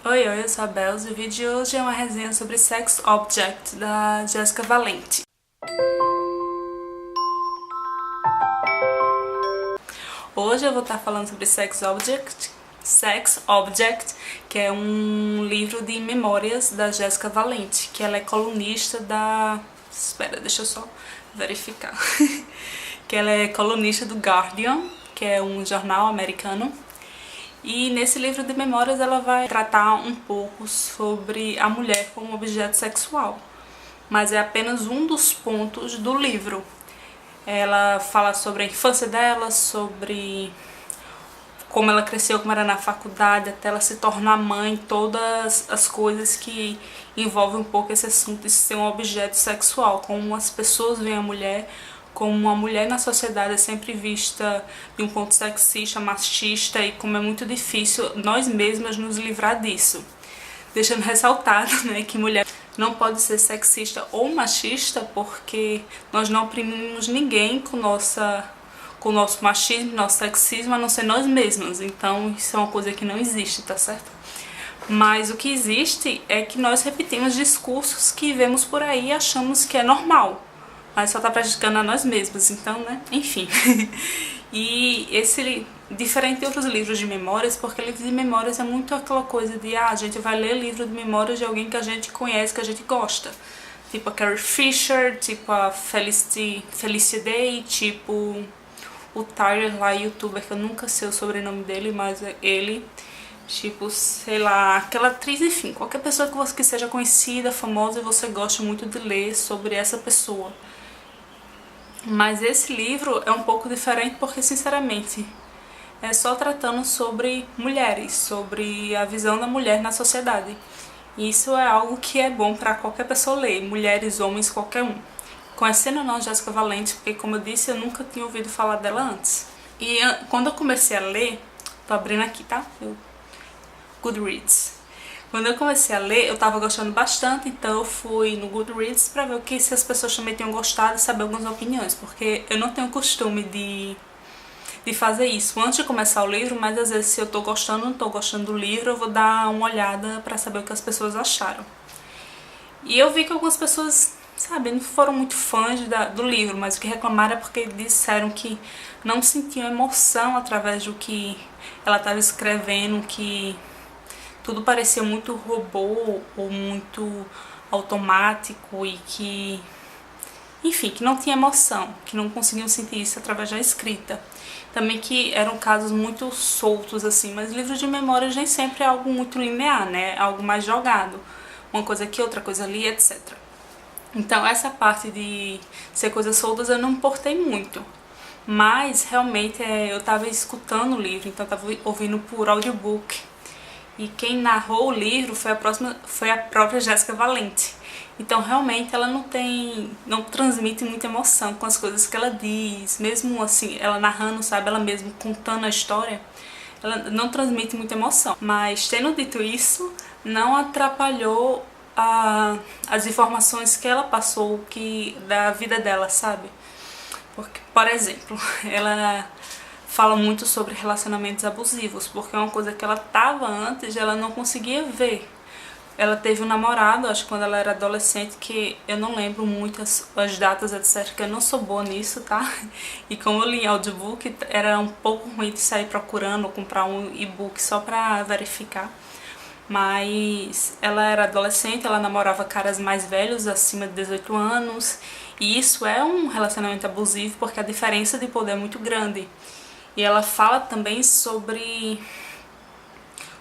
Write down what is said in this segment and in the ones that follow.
Oi, eu sou a Belz e o vídeo de hoje é uma resenha sobre Sex Object, da Jessica Valenti. Hoje eu vou estar falando sobre Sex Object, que é um livro de memórias da Jessica Valenti, que ela é colunista da... Espera, deixa eu só verificar. Que ela é colunista do Guardian, que é um jornal americano. E nesse livro de memórias ela vai tratar um pouco sobre a mulher como objeto sexual, mas é apenas um dos pontos do livro. Ela fala sobre a infância dela, sobre como ela cresceu, como era na faculdade, até ela se tornar mãe, todas as coisas que envolvem um pouco esse assunto de ser um objeto sexual, como as pessoas veem a mulher, como uma mulher na sociedade é sempre vista de um ponto sexista, machista, e como é muito difícil nós mesmas nos livrar disso. Deixando ressaltado, né, que mulher não pode ser sexista ou machista porque nós não oprimimos ninguém com o nosso machismo, nosso sexismo, a não ser nós mesmas. Então isso é uma coisa que não existe, tá certo? Mas o que existe é que nós repetimos discursos que vemos por aí e achamos que é normal, mas só tá prejudicando a nós mesmos, então, né, enfim. E esse, diferente de outros livros de memórias, porque livro de memórias é muito aquela coisa de, a gente vai ler livro de memórias de alguém que a gente conhece, que a gente gosta. Tipo a Carrie Fisher, tipo a Felicity Day, tipo o Tyler lá, youtuber, que eu nunca sei o sobrenome dele, mas é ele. Tipo, sei lá, aquela atriz, enfim, qualquer pessoa que seja conhecida, famosa e você gosta muito de ler sobre essa pessoa. Mas esse livro é um pouco diferente porque, sinceramente, é só tratando sobre mulheres, sobre a visão da mulher na sociedade. E isso é algo que é bom para qualquer pessoa ler, mulheres, homens, qualquer um. Conhecendo ou não Jessica Valenti, porque, como eu disse, eu nunca tinha ouvido falar dela antes. E quando eu comecei a ler, tô abrindo aqui, tá? Goodreads. Quando eu comecei a ler, eu tava gostando bastante, então eu fui no Goodreads pra ver se as pessoas também tinham gostado e saber algumas opiniões, porque eu não tenho costume de fazer isso antes de começar o livro, mas às vezes se eu tô gostando ou não tô gostando do livro, eu vou dar uma olhada pra saber o que as pessoas acharam. E eu vi que algumas pessoas, sabe, não foram muito fãs do livro, mas o que reclamaram é porque disseram que não sentiam emoção através do que ela estava escrevendo, que tudo parecia muito robô ou muito automático e que, enfim, que não tinha emoção, que não conseguiam sentir isso através da escrita. Também que eram casos muito soltos, assim, mas livros de memórias nem sempre é algo muito linear, né? Algo mais jogado. Uma coisa aqui, outra coisa ali, etc. Então essa parte de ser coisas soltas eu não me importei muito. Mas realmente eu tava escutando o livro, então eu tava ouvindo por audiobook. E quem narrou o livro foi a própria Jessica Valenti. Então realmente ela não transmite muita emoção com as coisas que ela diz. Mesmo assim, ela narrando, sabe, ela mesma contando a história, ela não transmite muita emoção. Mas tendo dito isso, não atrapalhou as informações que ela passou da vida dela, sabe? Porque, por exemplo, ela fala muito sobre relacionamentos abusivos, porque é uma coisa que ela tava antes, ela não conseguia ver. Ela teve um namorado, acho que quando ela era adolescente, que eu não lembro muito as datas, etc, que eu não sou boa nisso, tá? E como eu li em audiobook, era um pouco ruim de sair procurando ou comprar um e-book só pra verificar. Mas ela era adolescente, ela namorava caras mais velhos, acima de 18 anos, e isso é um relacionamento abusivo porque a diferença de poder é muito grande. E ela fala também sobre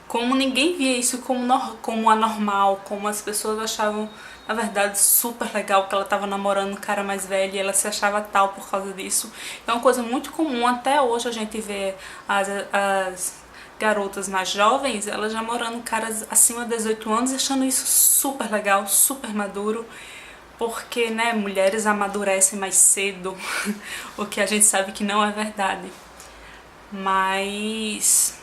como ninguém via isso como anormal, como as pessoas achavam, na verdade, super legal que ela estava namorando um cara mais velho e ela se achava tal por causa disso. É uma coisa muito comum, até hoje a gente vê as garotas mais jovens, elas namorando caras acima de 18 anos e achando isso super legal, super maduro. Porque, né, mulheres amadurecem mais cedo, o que a gente sabe que não é verdade. Mas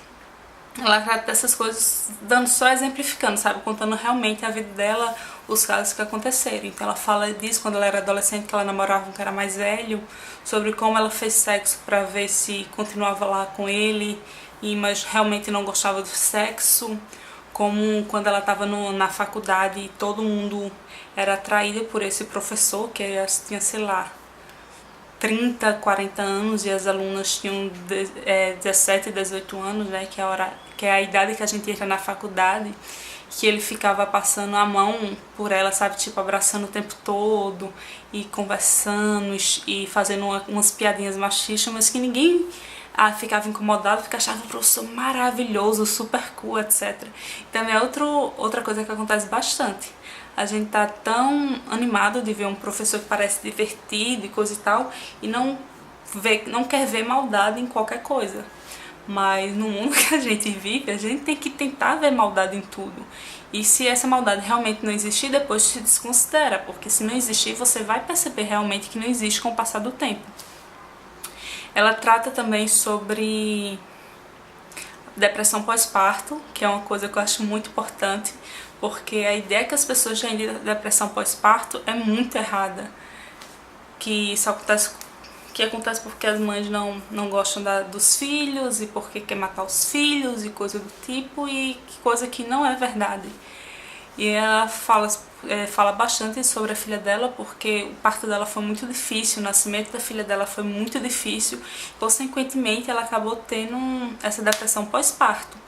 ela trata dessas coisas só exemplificando, sabe? Contando realmente a vida dela, os casos que aconteceram. Então ela fala disso quando ela era adolescente, que ela namorava um cara mais velho, sobre como ela fez sexo pra ver se continuava lá com ele, mas realmente não gostava do sexo. como quando ela estava na faculdade todo mundo era atraído por esse professor, que tinha, sei lá, 30, 40 anos e as alunas tinham 17, 18 anos, né, que é a idade que a gente entra na faculdade, que ele ficava passando a mão por ela, sabe, tipo, abraçando o tempo todo e conversando e fazendo umas piadinhas machistas, mas que ninguém ficava incomodado, porque achava o professor maravilhoso, super cool, etc. Então é outra coisa que acontece bastante. A gente tá tão animado de ver um professor que parece divertido e coisa e tal, e não quer ver maldade em qualquer coisa. Mas no mundo que a gente vive, a gente tem que tentar ver maldade em tudo. E se essa maldade realmente não existir, depois se desconsidera, porque se não existir, você vai perceber realmente que não existe com o passar do tempo. Ela trata também sobre depressão pós-parto, que é uma coisa que eu acho muito importante, porque a ideia que as pessoas têm de depressão pós-parto é muito errada. Que isso acontece porque as mães não gostam dos filhos e porque quer matar os filhos e coisa do tipo, e coisa que não é verdade. E ela fala bastante sobre a filha dela, porque o parto dela foi muito difícil, o nascimento da filha dela foi muito difícil, consequentemente ela acabou tendo essa depressão pós-parto.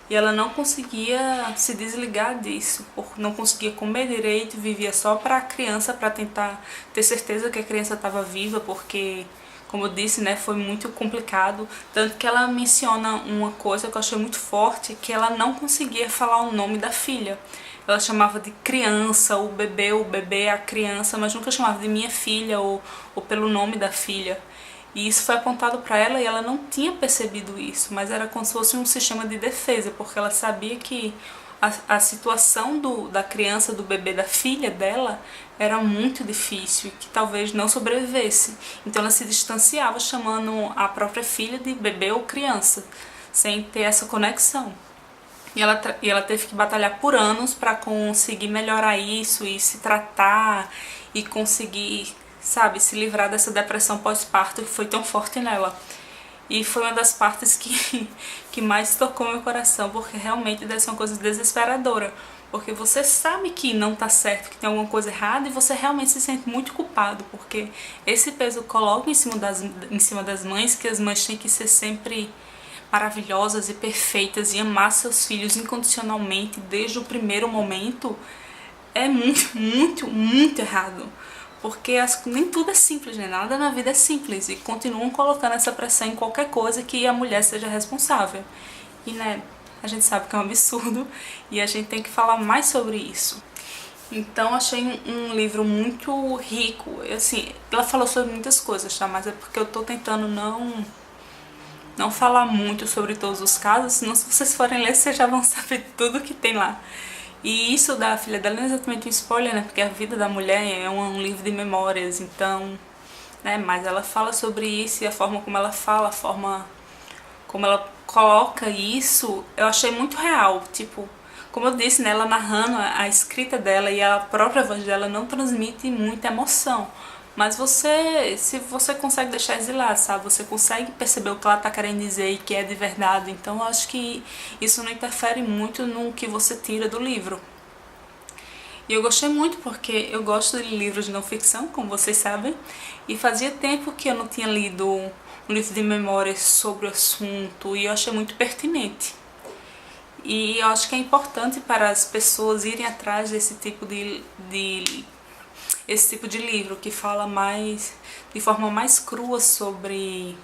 E ela não conseguia se desligar disso, não conseguia comer direito, vivia só para a criança, para tentar ter certeza que a criança estava viva, porque, como eu disse, né, foi muito complicado. Tanto que ela menciona uma coisa que eu achei muito forte, que ela não conseguia falar o nome da filha. Ela chamava de criança, o bebê, a criança, mas nunca chamava de minha filha ou pelo nome da filha. E isso foi apontado para ela e ela não tinha percebido isso, mas era como se fosse um sistema de defesa, porque ela sabia que a situação da criança, do bebê, da filha dela era muito difícil e que talvez não sobrevivesse. Então ela se distanciava chamando a própria filha de bebê ou criança, sem ter essa conexão. E ela teve que batalhar por anos para conseguir melhorar isso e se tratar e conseguir, sabe, se livrar dessa depressão pós-parto que foi tão forte nela. E foi uma das partes que mais tocou meu coração, porque realmente deve ser uma coisa desesperadora. Porque você sabe que não tá certo, que tem alguma coisa errada, e você realmente se sente muito culpado, porque esse peso coloca em cima das mães, que as mães têm que ser sempre maravilhosas e perfeitas e amar seus filhos incondicionalmente desde o primeiro momento, é muito, muito, muito errado. Porque nem tudo é simples, né? Nada na vida é simples. E continuam colocando essa pressão em qualquer coisa que a mulher seja responsável. E, né, a gente sabe que é um absurdo e a gente tem que falar mais sobre isso. Então, achei um livro muito rico. Assim, ela falou sobre muitas coisas, tá? Mas é porque eu tô tentando não falar muito sobre todos os casos, senão se vocês forem ler, vocês já vão saber tudo que tem lá. E isso da filha dela não é exatamente um spoiler, né? Porque a vida da mulher é um livro de memórias, então, né? Mas ela fala sobre isso e a forma como ela fala, a forma como ela coloca isso, eu achei muito real. Tipo, como eu disse, né? Ela narrando a escrita dela e a própria voz dela não transmite muita emoção. Mas se você consegue deixar exilado, sabe? Você consegue perceber o que ela tá querendo dizer e que é de verdade. Então eu acho que isso não interfere muito no que você tira do livro. E eu gostei muito porque eu gosto de livros de não ficção, como vocês sabem. E fazia tempo que eu não tinha lido um livro de memórias sobre o assunto e eu achei muito pertinente. E eu acho que é importante para as pessoas irem atrás desse tipo de livro que fala de forma mais crua sobre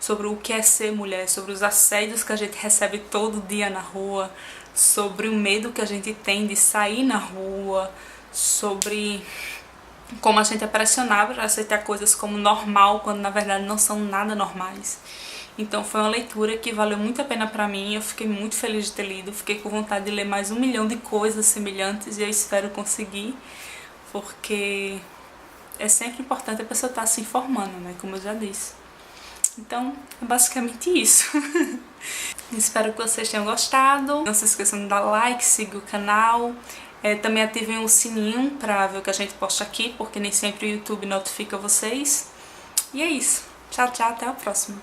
o que é ser mulher, sobre os assédios que a gente recebe todo dia na rua, sobre o medo que a gente tem de sair na rua, sobre como a gente é pressionado para aceitar coisas como normal, quando na verdade não são nada normais. Então foi uma leitura que valeu muito a pena pra mim, eu fiquei muito feliz de ter lido, fiquei com vontade de ler mais 1 milhão de coisas semelhantes e eu espero conseguir, porque é sempre importante a pessoa estar se informando, né, como eu já disse. Então, é basicamente isso. Espero que vocês tenham gostado. Não se esqueçam de dar like, seguir o canal. Também ativem o sininho pra ver o que a gente posta aqui, porque nem sempre o YouTube notifica vocês. E é isso. Tchau, tchau, até a próxima.